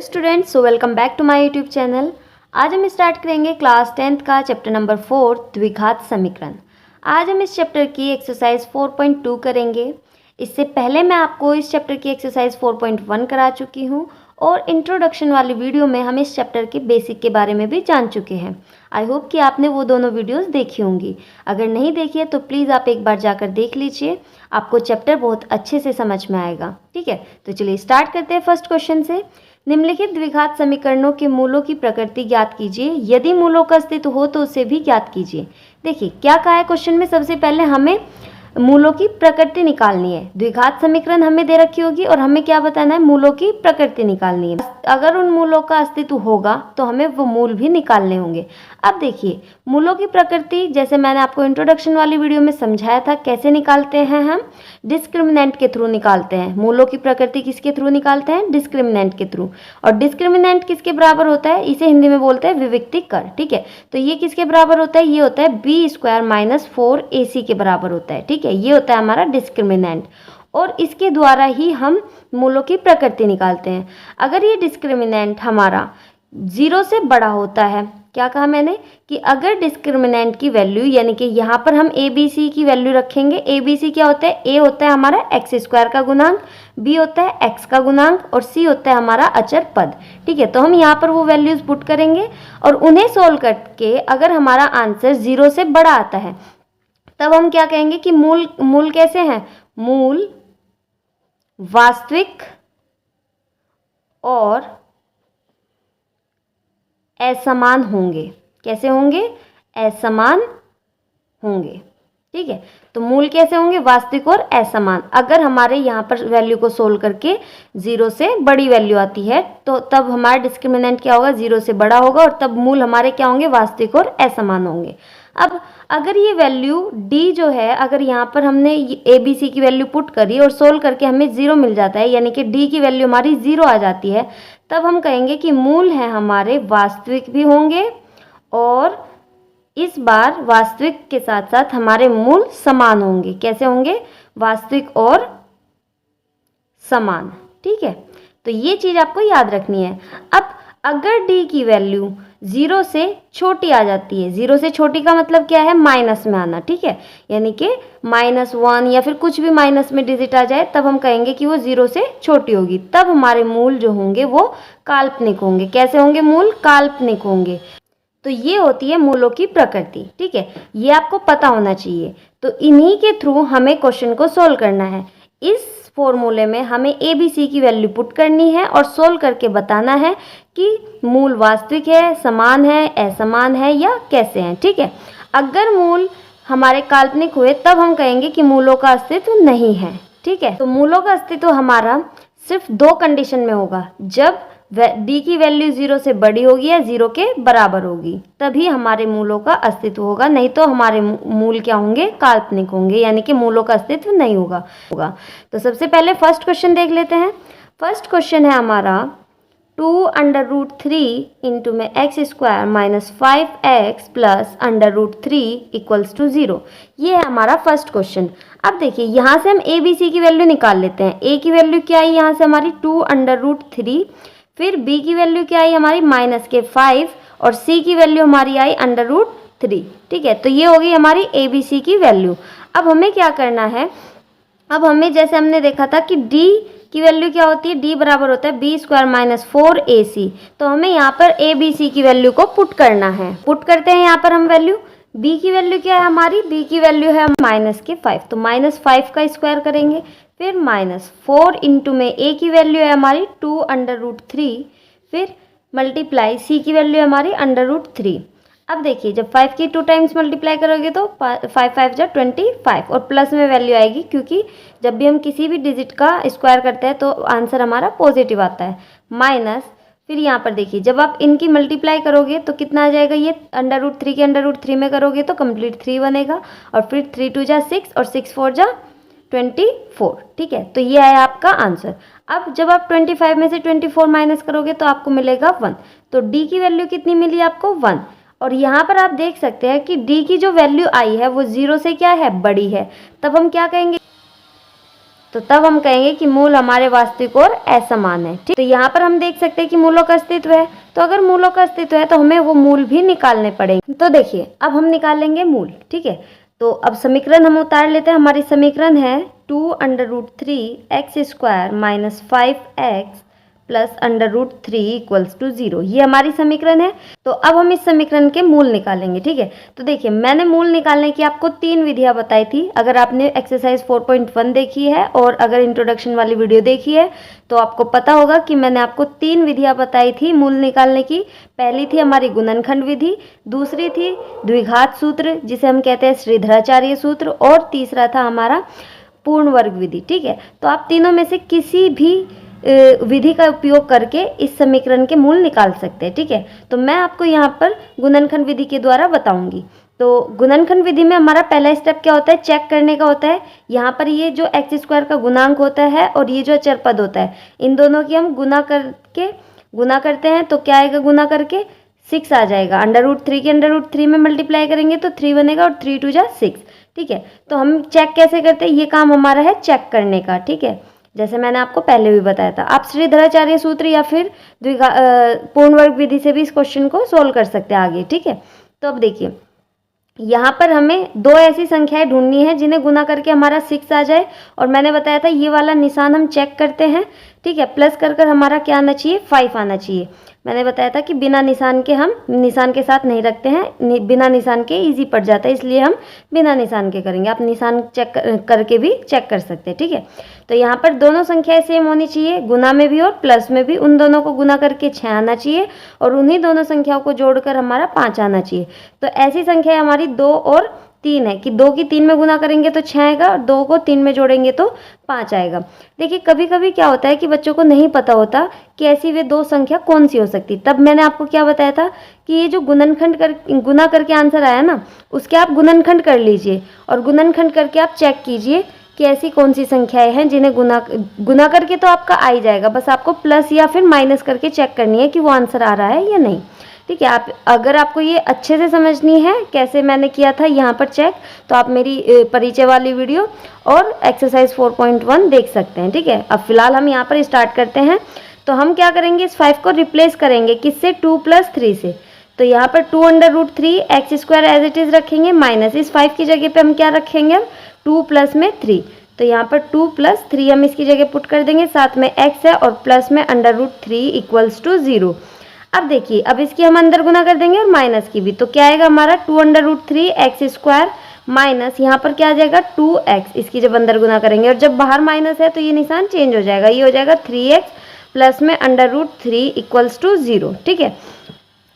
Students, so welcome back to my YouTube channel. आज हम start करेंगे क्लास 10th का चैप्टर नंबर 4 द्विघात समीकरण। आज हम इस चैप्टर की एक्सरसाइज 4.2 करेंगे। इससे पहले मैं आपको इस चैप्टर की एक्सरसाइज 4.1 करा चुकी हूँ और इंट्रोडक्शन वाली वीडियो में हम इस चैप्टर के बेसिक के बारे में भी जान चुके हैं। आई होप कि आपने वो दोनों वीडियोस देखी होंगी। अगर नहीं देखी है तो प्लीज़ आप एक बार जाकर देख लीजिए, आपको चैप्टर बहुत अच्छे से समझ में आएगा। ठीक है, तो चलिए स्टार्ट करते हैं फर्स्ट क्वेश्चन से। निम्नलिखित द्विघात समीकरणों के मूलों की प्रकृति ज्ञात कीजिए। यदि मूलों का अस्तित्व हो तो उसे भी ज्ञात कीजिए। देखिए क्या कहा है क्वेश्चन में, सबसे पहले हमें मूलों की प्रकृति निकालनी है। द्विघात समीकरण हमें दे रखी होगी और हमें क्या बताना है, मूलों की प्रकृति निकालनी है। अगर उन मूलों का अस्तित्व होगा तो हमें वो मूल भी निकालने होंगे। अब देखिए मूलों की प्रकृति, जैसे मैंने आपको इंट्रोडक्शन वाली वीडियो में समझाया था, कैसे निकालते हैं हम, डिस्क्रिमिनेंट के थ्रू निकालते हैं। मूलों की प्रकृति किसके थ्रू निकालते हैं, डिस्क्रिमिनेंट के थ्रू। और डिस्क्रिमिनेंट किसके बराबर होता है, इसे हिंदी में बोलते हैं विविक्तिकर। ठीक है, तो ये किसके बराबर होता है, ये होता है b² - 4ac के बराबर होता है। ठीक है, ये होता है हमारा डिस्क्रिमिनेंट और इसके द्वारा ही हम मूलों की प्रकृति निकालते हैं। अगर ये डिस्क्रिमिनेंट हमारा 0 से बड़ा होता है, क्या कहा मैंने कि अगर डिस्क्रिमिनेंट की वैल्यू, यानी कि यहाँ पर हम ए बी सी की वैल्यू रखेंगे। ए बी सी क्या होता है, ए होता है हमारा x² का गुणांक, बी होता है x का गुणांक और सी होता है हमारा अचर पद। ठीक है, तो हम यहाँ पर वो वैल्यूज पुट करेंगे और उन्हें सोल्व करके अगर हमारा आंसर 0 से बड़ा आता है तब हम क्या कहेंगे कि मूल कैसे हैं, मूल वास्तविक और असमान होंगे। कैसे होंगे, असमान होंगे। ठीक है, तो मूल कैसे होंगे, वास्तविक और असमान। अगर हमारे यहाँ पर वैल्यू को सोल्व करके 0 से बड़ी वैल्यू आती है तो तब हमारा डिस्क्रिमिनेंट क्या होगा, 0 से बड़ा होगा और तब मूल हमारे क्या होंगे, वास्तविक और असमान होंगे। अब अगर ये वैल्यू d जो है, अगर यहाँ पर हमने ए बी सी की वैल्यू पुट करी और सोल्व करके हमें 0 मिल जाता है, यानी कि d की वैल्यू हमारी 0 आ जाती है, तब हम कहेंगे कि मूल हैं हमारे वास्तविक भी होंगे और इस बार वास्तविक के साथ साथ हमारे मूल समान होंगे। कैसे होंगे, वास्तविक और समान। ठीक है, तो ये चीज़ आपको याद रखनी है। अब अगर d की वैल्यू 0 से छोटी आ जाती है, 0 से छोटी का मतलब क्या है, माइनस में आना। ठीक है, यानी कि -1 या फिर कुछ भी माइनस में डिजिट आ जाए तब हम कहेंगे कि वो 0 से छोटी होगी। तब हमारे मूल जो होंगे वो काल्पनिक होंगे। कैसे होंगे, मूल काल्पनिक होंगे। तो ये होती है मूलों की प्रकृति। ठीक है, ये आपको पता होना चाहिए। तो इन्हीं के थ्रू हमें क्वेश्चन को सोल्व करना है। इस फॉर्मूले में हमें ए बी सी की वैल्यू पुट करनी है और सोल्व करके बताना है कि मूल वास्तविक है, समान है, असमान है या कैसे हैं। ठीक है, अगर मूल हमारे काल्पनिक हुए तब हम कहेंगे कि मूलों का अस्तित्व नहीं है। ठीक है, तो मूलों का अस्तित्व हमारा सिर्फ 2 कंडीशन में होगा, जब d की वैल्यू 0 से बड़ी होगी या 0 के बराबर होगी, तभी हमारे मूलों का अस्तित्व होगा। नहीं तो हमारे मूल क्या होंगे, काल्पनिक होंगे, यानी कि मूलों का अस्तित्व नहीं होगा। तो सबसे पहले फर्स्ट क्वेश्चन देख लेते हैं। फर्स्ट क्वेश्चन है हमारा 2√3 इंटू में x² - 5x प्लस √3 = 0। ये है हमारा फर्स्ट क्वेश्चन। अब देखिए यहाँ से हम ए बी सी की वैल्यू निकाल लेते हैं। a की वैल्यू क्या आई यहाँ से हमारी 2√3, फिर b की वैल्यू क्या आई हमारी -5 और c की वैल्यू हमारी आई √3। ठीक है, तो ये हो गई हमारी ए बी सी की वैल्यू। अब हमें क्या करना है, अब हमें जैसे हमने देखा था कि d की वैल्यू क्या होती है, d बराबर होता है b² - 4ac। तो हमें यहाँ पर ए बी सी की वैल्यू को पुट करना है। पुट करते हैं यहाँ पर हम वैल्यू। b की वैल्यू क्या है हमारी, b की वैल्यू है -5, तो -5 का स्क्वायर करेंगे, फिर -4 इंटू में a की वैल्यू है हमारी 2√3, फिर मल्टीप्लाई c की वैल्यू है हमारी √3। अब देखिए जब 5 की 2 टाइम्स मल्टीप्लाई करोगे तो 5 5 जा 25 और प्लस में वैल्यू आएगी, क्योंकि जब भी हम किसी भी डिजिट का स्क्वायर करते हैं तो आंसर हमारा पॉजिटिव आता है। माइनस, फिर यहाँ पर देखिए जब आप इनकी मल्टीप्लाई करोगे तो कितना आ जाएगा, ये √3 के √3 में करोगे तो कंप्लीट 3 बनेगा और फिर 3 2 जा 6 और 6 4 जा 24। ठीक है, तो ये है आपका आंसर। अब जब आप 25 में से 24 माइनस करोगे तो आपको मिलेगा 1। तो d की वैल्यू कितनी मिली आपको, 1। और यहाँ पर आप देख सकते हैं कि d की जो वैल्यू आई है वो 0 से क्या है, बड़ी है। तब हम क्या कहेंगे, तो तब हम कहेंगे कि मूल हमारे वास्तविक और असमान है। ठीक, तो यहाँ पर हम देख सकते हैं कि मूलों का अस्तित्व है। तो अगर मूलों का अस्तित्व है तो हमें वो मूल भी निकालने पड़ेंगे। तो देखिए अब हम निकालेंगे मूल। ठीक है, तो अब समीकरण हम उतार लेते हैं। हमारी समीकरण है 2√3x² minus 5x plus √3 equals to 0। ये हमारी समीकरण है। तो अब हम इस समीकरण के मूल निकालेंगे। ठीक है, तो देखिए मैंने मूल निकालने की आपको 3 विधियां बताई थी। अगर आपने एक्सरसाइज 4.1 देखी है और अगर इंट्रोडक्शन वाली वीडियो देखी है तो आपको पता होगा कि मैंने आपको 3 विधियां बताई थी मूल निकालने की। पहली थी हमारी गुणनखंड विधि, दूसरी थी द्विघात सूत्र जिसे हम कहते हैं श्रीधराचार्य सूत्र, और तीसरा था हमारा पूर्ण वर्ग विधि। ठीक है, तो आप तीनों में से किसी भी विधि का उपयोग करके इस समीकरण के मूल निकाल सकते हैं। ठीक है, तो मैं आपको यहाँ पर गुणनखंड विधि के द्वारा बताऊंगी। तो गुणनखंड विधि में हमारा पहला स्टेप क्या होता है, चेक करने का होता है। यहाँ पर ये जो x² का गुणांक होता है और ये जो अचर पद होता है, इन दोनों की हम गुना करते हैं। तो क्या आएगा गुना करके, 6 आ जाएगा। √3 के √3 में मल्टीप्लाई करेंगे तो 3 बनेगा और 3 2 जा 6। ठीक है, तो हम चेक कैसे करते हैं, ये काम हमारा है चेक करने का। ठीक है, जैसे मैंने आपको पहले भी बताया था। आप श्रीधराचार्य सूत्र या फिर पूर्ण वर्ग विधि से भी इस क्वेश्चन को सोल्व कर सकते हैं आगे। ठीक है, तो अब देखिए यहाँ पर हमें 2 ऐसी संख्याएं ढूंढनी है जिन्हें गुना करके हमारा 6 आ जाए। और मैंने बताया था ये वाला निशान हम चेक करते हैं। ठीक है, प्लस कर हमारा क्या आना चाहिए, 5 आना चाहिए। मैंने बताया था कि बिना निशान के हम निशान के साथ नहीं रखते हैं, बिना निशान के इजी पड़ जाता है, इसलिए हम बिना निशान के करेंगे। आप निशान चेक करके भी चेक कर सकते हैं। ठीक है, तो यहाँ पर दोनों संख्याएं सेम होनी चाहिए, गुना में भी और प्लस में भी। उन दोनों को गुना करके 6 आना चाहिए और उन्हीं दोनों संख्याओं को जोड़कर हमारा 5 आना चाहिए। तो ऐसी संख्या हमारी 2 और 3 है कि 2 की 3 में गुना करेंगे तो 6 आएगा और 2 को 3 में जोड़ेंगे तो 5 आएगा। देखिए कभी कभी क्या होता है कि बच्चों को नहीं पता होता कि ऐसी वे 2 संख्या कौन सी हो सकती। तब मैंने आपको क्या बताया था कि ये जो गुना करके आंसर आया ना, उसके आप गुणनखंड कर लीजिए और गुणनखंड करके आप चेक कीजिए कि ऐसी कौन सी संख्याएं हैं जिन्हें गुना करके तो आपका आ ही जाएगा। बस आपको प्लस या फिर माइनस करके चेक करनी है कि वो आंसर आ रहा है या नहीं। ठीक है, अगर आपको ये अच्छे से समझनी है कैसे मैंने किया था यहाँ पर चेक, तो आप मेरी परिचय वाली वीडियो और एक्सरसाइज 4.1 देख सकते हैं। ठीक है, अब फिलहाल हम यहाँ पर स्टार्ट करते हैं। तो हम क्या करेंगे, इस 5 को रिप्लेस करेंगे किससे, 2 + 3 से। तो यहाँ पर 2√3 x² एज इट इज रखेंगे, माइनस इस 5 की जगह पे हम क्या रखेंगे, हम 2 प्लस में 3। तो यहाँ पर 2 + 3 हम इसकी जगह पुट कर देंगे, साथ में x है और प्लस में √3 इक्वल्स टू 0। अब देखिए अब इसकी हम अंदर गुना कर देंगे और माइनस की भी। तो क्या आएगा हमारा 2√3 x² माइनस यहाँ पर क्या आ जाएगा 2x, इसकी जब अंदर गुना करेंगे और जब बाहर माइनस है तो ये निशान चेंज हो जाएगा, ये हो जाएगा 3x प्लस में √3 इक्वल्स टू 0। ठीक है,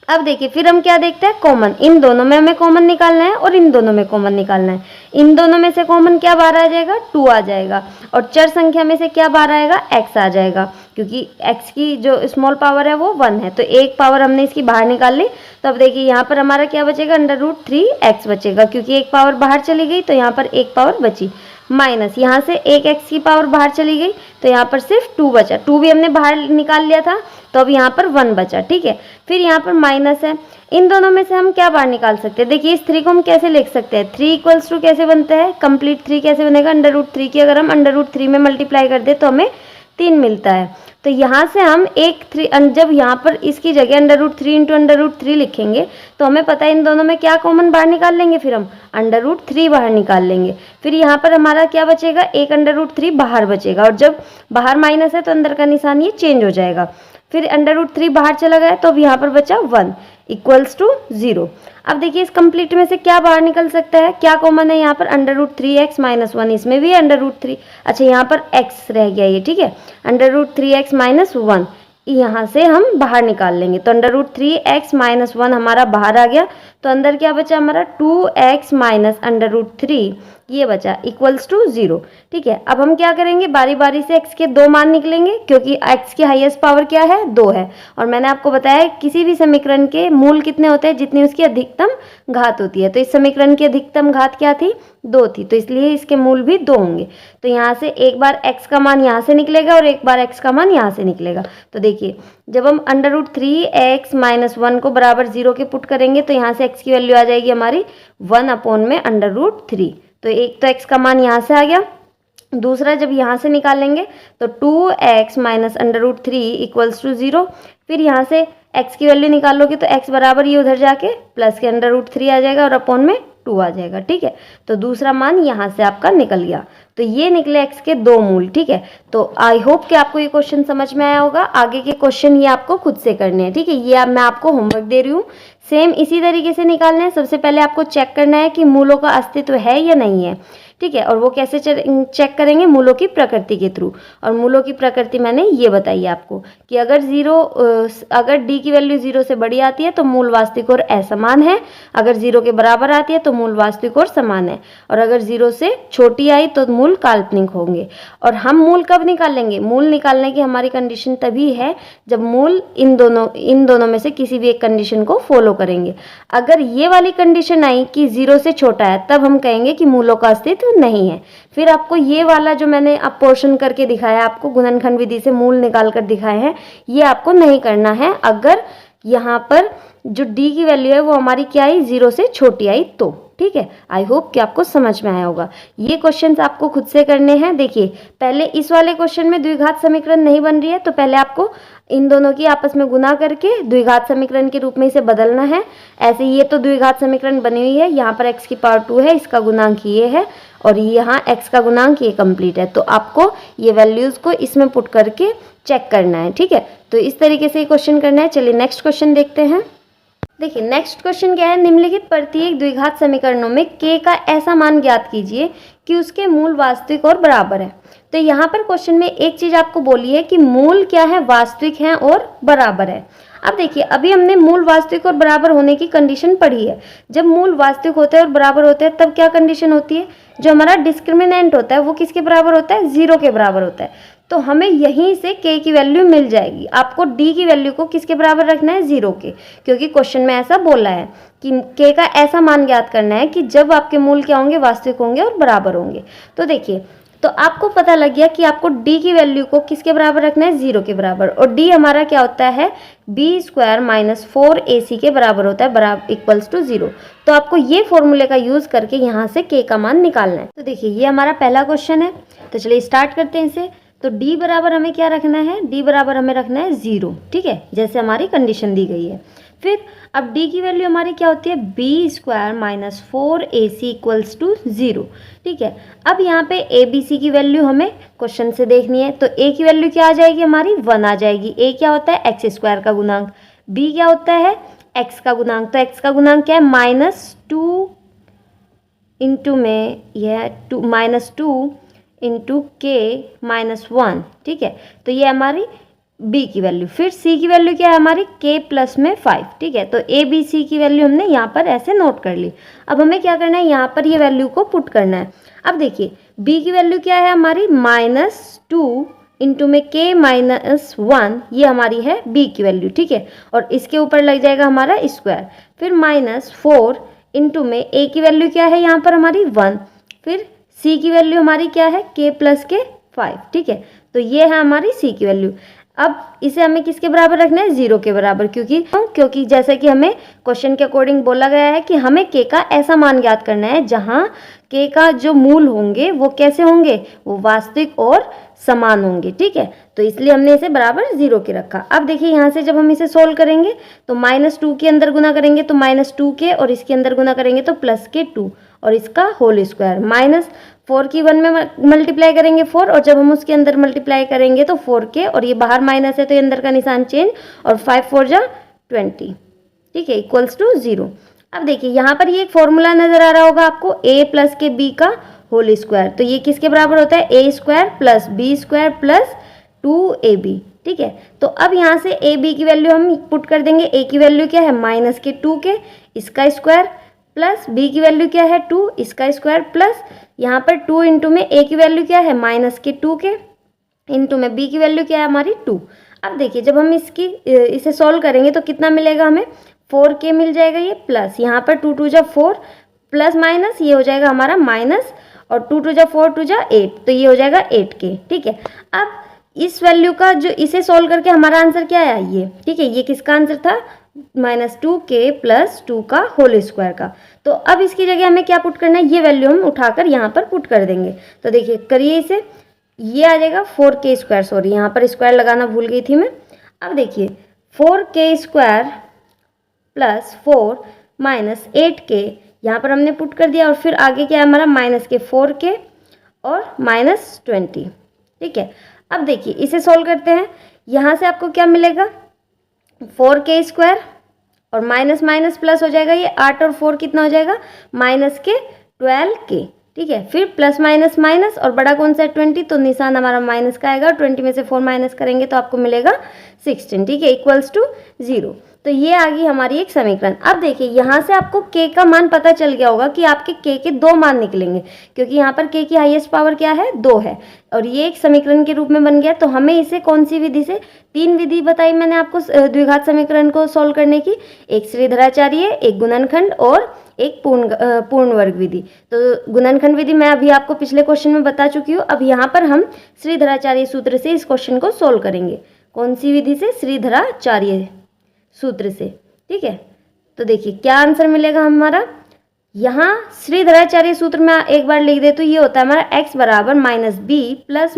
अब देखिए फिर हम क्या देखते हैं, कॉमन। इन दोनों में हमें कॉमन निकालना है और इन दोनों में कॉमन निकालना है। इन दोनों में से कॉमन क्या बाहर आ जाएगा, 2 आ जाएगा और चर संख्या में से क्या बाहर आएगा, x आ जाएगा, क्योंकि x की जो स्मॉल पावर है वो 1 है। तो एक पावर हमने इसकी बाहर निकाल ली। तो अब देखिए यहाँ पर हमारा क्या बचेगा, √3x बचेगा, क्योंकि एक पावर बाहर चली गई तो यहाँ पर एक पावर बची, माइनस यहाँ से एक x की पावर बाहर चली गई तो यहाँ पर सिर्फ 2 बचा। 2 भी हमने बाहर निकाल लिया था तो अब यहाँ पर 1 बचा। ठीक है, फिर यहाँ पर माइनस है। इन दोनों में से हम क्या बाहर निकाल सकते हैं, देखिए इस 3 को हम कैसे लिख सकते हैं, 3 इक्वल्स टू कैसे बनता है, कंप्लीट 3 कैसे बनेगा, √3 की अगर हम √3 में मल्टीप्लाई कर दे तो हमें 3 मिलता है। तो यहाँ से हम जब यहाँ पर इसकी जगह √3 × √3 लिखेंगे तो हमें पता है इन दोनों में क्या कॉमन बाहर निकाल लेंगे, फिर हम √3 बाहर निकाल लेंगे। फिर यहाँ पर हमारा क्या बचेगा, एक √3 बाहर बचेगा और जब बाहर माइनस है तो अंदर का निशान ये चेंज हो जाएगा। फिर √3 बाहर चला गया तो अब यहाँ पर बचा 1 इक्वल्स टू 0। अब देखिए इस कंप्लीट में से क्या बाहर निकल सकता है, क्या कॉमन है यहाँ पर, √3x - 1, इसमें भी √3, अच्छा यहाँ पर x रह गया ये। ठीक है, √3x - 1 यहाँ से हम बाहर निकाल लेंगे। तो √3x - 1 हमारा बाहर आ गया। तो अंदर क्या बचा हमारा, 2x - √3 ये बचा इक्वल्स टू 0। ठीक है, अब हम क्या करेंगे, बारी बारी से x के 2 मान निकलेंगे क्योंकि x की हाईएस्ट पावर क्या है, 2 है। और मैंने आपको बताया किसी भी समीकरण के मूल कितने होते हैं, जितनी उसकी अधिकतम घात होती है। तो इस समीकरण की अधिकतम घात क्या थी, 2 थी, तो इसलिए इसके मूल भी 2 होंगे। तो यहाँ से एक बार x का मान यहाँ से निकलेगा और एक बार x का मान यहाँ से निकलेगा। तो देखिए जब हम √3x - 1 को बराबर 0 के पुट करेंगे तो यहाँ से x की वैल्यू आ जाएगी हमारी 1 अपॉन में √3। तो एक तो x का मान यहाँ से आ गया दूसरा जब यहाँ से निकालेंगे तो 2x माइनस √3 इक्वल्स टू 0। फिर यहाँ से x की वैल्यू निकालोगे तो x बराबर ये उधर जाके प्लस के √3 आ जाएगा और अपॉन में 2 आ जाएगा। ठीक है, तो दूसरा मान यहाँ से आपका निकल गया। तो ये निकले x के 2 मूल। ठीक है, तो आई होप कि आपको ये क्वेश्चन समझ में आया होगा। आगे के क्वेश्चन ये आपको खुद से करने हैं। ठीक है, ये अब मैं आपको होमवर्क दे रही हूँ, सेम इसी तरीके से निकालना है। सबसे पहले आपको चेक करना है कि मूलों का अस्तित्व है या नहीं है। ठीक है, और वो कैसे चेक करेंगे? मूलों की प्रकृति के थ्रू। और मूलों की प्रकृति मैंने ये बताई आपको कि अगर d की वैल्यू 0 से बड़ी आती है तो मूल वास्तविक और असमान है, अगर 0 के बराबर आती है तो मूल वास्तविक और समान है, और अगर 0 से छोटी आई तो मूल काल्पनिक होंगे। और हम मूल कब निकालेंगे? मूल निकालने की हमारी कंडीशन तभी है जब मूल इन दोनों में से किसी भी एक कंडीशन को फॉलो करेंगे। अगर ये वाली कंडीशन आई कि 0 से छोटा है, तब हम कहेंगे कि मूलों का अस्तित्व नहीं है। फिर आपको ये वाला जो मैंने अब पोर्शन करके दिखाया, आपको गुणनखंड विधि से मूल निकाल कर दिखाए हैं, ये आपको नहीं करना है। अगर यहाँ पर जो d की वैल्यू है वो हमारी क्या आई? 0 से छोटी आई तो। ठीक है, आई होप कि आपको समझ में आया होगा। ये क्वेश्चंस आपको खुद से करने हैं। देखिए, पहले इस वाले क्वेश्चन में द्विघात समीकरण नहीं बन रही है, तो पहले आपको इन दोनों की आपस में गुना करके द्विघात समीकरण के रूप में इसे बदलना है। ऐसे ये तो द्विघात समीकरण बनी हुई है, यहाँ पर x की पावर 2 है, इसका गुणांक ये है, और यहाँ x का गुणांक ये कंप्लीट है। तो आपको ये वैल्यूज़ को इसमें पुट करके चेक करना है। ठीक है, तो इस तरीके से ये क्वेश्चन करना है। चलिए नेक्स्ट क्वेश्चन देखते हैं। देखिए नेक्स्ट क्वेश्चन क्या है? निम्नलिखित प्रत्येक द्विघात समीकरणों में k का ऐसा मान ज्ञात कीजिए कि उसके मूल वास्तविक और बराबर है। तो यहाँ पर क्वेश्चन में एक चीज आपको बोली है कि मूल क्या है? वास्तविक है और बराबर है। अब देखिए, अभी हमने मूल वास्तविक और बराबर होने की कंडीशन पढ़ी है। जब मूल वास्तविक होते हैं और बराबर होते हैं तब क्या कंडीशन होती है? जो हमारा डिस्क्रिमिनेंट होता है वो किसके बराबर होता है? 0 के बराबर होता है। तो हमें यहीं से k की वैल्यू मिल जाएगी। आपको d की वैल्यू को किसके बराबर रखना है? 0 के, क्योंकि क्वेश्चन में ऐसा बोला है कि k का ऐसा मान ज्ञात करना है कि जब आपके मूल क्या होंगे? वास्तविक होंगे और बराबर होंगे। तो देखिए, तो आपको पता लग गया कि आपको d की वैल्यू को किसके बराबर रखना है? 0 के बराबर। और d हमारा क्या होता है? b² माइनस 4ac के बराबर होता है, बराबर इक्वल्स टू 0। तो आपको ये फॉर्मूले का यूज करके यहाँ से k का मान निकालना है। तो देखिए, ये हमारा पहला क्वेश्चन है। तो चलिए स्टार्ट करते हैं इसे। तो d बराबर हमें क्या रखना है? d बराबर हमें रखना है 0। ठीक है, जैसे हमारी कंडीशन दी गई है। फिर अब d की वैल्यू हमारी क्या होती है? b² minus 4ac equals to 0। ठीक है, अब यहाँ पे a b c की वैल्यू हमें क्वेश्चन से देखनी है। तो a की वैल्यू क्या आ जाएगी? हमारी 1 आ जाएगी। a क्या होता है? x² का गुणांक। b क्या होता है? x का गुणांक। तो x का गुणांक क्या है? -2 इंटू में यह -2 इंटू k -1। ठीक है, तो ये हमारी b की वैल्यू। फिर c की वैल्यू क्या है हमारी? k प्लस में 5। ठीक है, तो a b c की वैल्यू हमने यहाँ पर ऐसे नोट कर ली। अब हमें क्या करना है? यहाँ पर ये वैल्यू को पुट करना है। अब देखिए, b की वैल्यू क्या है हमारी? -2 इंटू में k -1, ये हमारी है b की वैल्यू। ठीक है, और इसके ऊपर लग जाएगा हमारा स्क्वायर। फिर -4 इंटू में a की वैल्यू क्या है यहाँ पर हमारी? 1। फिर c की वैल्यू हमारी क्या है? k प्लस के 5। ठीक है, तो ये है हमारी c की वैल्यू। अब इसे हमें किसके बराबर रखना है? 0 के बराबर, क्योंकि जैसे कि हमें क्वेश्चन के अकॉर्डिंग बोला गया है कि हमें k का ऐसा मान ज्ञात करना है जहां k का जो मूल होंगे वो कैसे होंगे? वो वास्तविक और समान होंगे। ठीक है, तो इसलिए हमने इसे बराबर 0 के रखा। अब देखिए, यहाँ से जब हम इसे सोल्व करेंगे तो -2 के अंदर गुना करेंगे तो -2 के, और इसके अंदर गुना करेंगे तो प्लस के 2, और इसका होल स्क्वायर। -4 की 1 में मल्टीप्लाई करेंगे 4, और जब हम उसके अंदर मल्टीप्लाई करेंगे तो 4 के, और ये बाहर माइनस है तो ये अंदर का निशान चेंज, और 5 4 जा 20। ठीक है, इक्वल्स टू 0। अब देखिए, यहाँ पर ये एक फॉर्मूला नजर आ रहा होगा आपको, a प्लस के b का होल स्क्वायर। तो ये किसके बराबर होता है? a² plus b² plus 2ab। ठीक है, तो अब यहाँ से a b की वैल्यू हम पुट कर देंगे। a की वैल्यू क्या है? -2 के, इसका स्क्वायर, प्लस b की वैल्यू क्या है? 2, इसका स्क्वायर, प्लस यहाँ पर 2 इंटू में a की वैल्यू क्या है? -2 के, इंटू में b की वैल्यू क्या है हमारी? 2। अब देखिए, जब हम इसे सॉल्व करेंगे तो कितना मिलेगा हमें? 4k मिल जाएगा ये, प्लस यहाँ पर 2 2 जा 4, प्लस माइनस ये हो जाएगा हमारा माइनस, और 2 2 जा 4 2 जा 8, तो ये हो जाएगा 8k। ठीक है, अब इस वैल्यू का जो इसे सॉल्व करके हमारा आंसर क्या आया? ये। ठीक है, ये किसका आंसर था? -2k + 2 का होल स्क्वायर का। तो अब इसकी जगह हमें क्या पुट करना है, ये वैल्यू हम उठाकर यहाँ पर पुट कर देंगे। तो देखिए करिए इसे, ये आ जाएगा 4k², सॉरी यहाँ पर स्क्वायर लगाना भूल गई थी मैं। अब देखिए 4k² + 4 - 8k यहाँ पर हमने पुट कर दिया, और फिर आगे क्या है हमारा -4k और -20, ठीक है। अब देखिए इसे सोल्व करते हैं, यहाँ से आपको क्या मिलेगा, 4k² और माइनस माइनस प्लस हो जाएगा, ये 8 और 4 कितना हो जाएगा, -12k, ठीक है। फिर प्लस माइनस माइनस, और बड़ा कौन सा है 20, तो निशान हमारा माइनस का आएगा, 20 में से 4 माइनस करेंगे तो आपको मिलेगा 16, ठीक है, इक्वल्स टू 0। तो ये आ गई हमारी एक समीकरण। अब देखिए यहाँ से आपको k का मान पता चल गया होगा कि आपके k के 2 मान निकलेंगे, क्योंकि यहाँ पर k की हाईएस्ट पावर क्या है, 2 है, और ये एक समीकरण के रूप में बन गया। तो हमें इसे कौन सी विधि से, 3 विधि बताई मैंने आपको द्विघात समीकरण को सॉल्व करने की, एक श्रीधराचार्य, एक गुणनखंड और एक पूर्ण वर्ग विधि। तो गुणनखंड विधि मैं अभी आपको पिछले क्वेश्चन में बता चुकी हूँ। अब यहाँ पर हम श्रीधराचार्य सूत्र से इस क्वेश्चन को सोल्व करेंगे। कौन सी विधि से, श्रीधराचार्य सूत्र से, ठीक है। तो देखिए क्या आंसर मिलेगा हमारा, यहाँ श्रीधराचार्य सूत्र में एक बार लिख दे तो ये होता है हमारा x बराबर -b +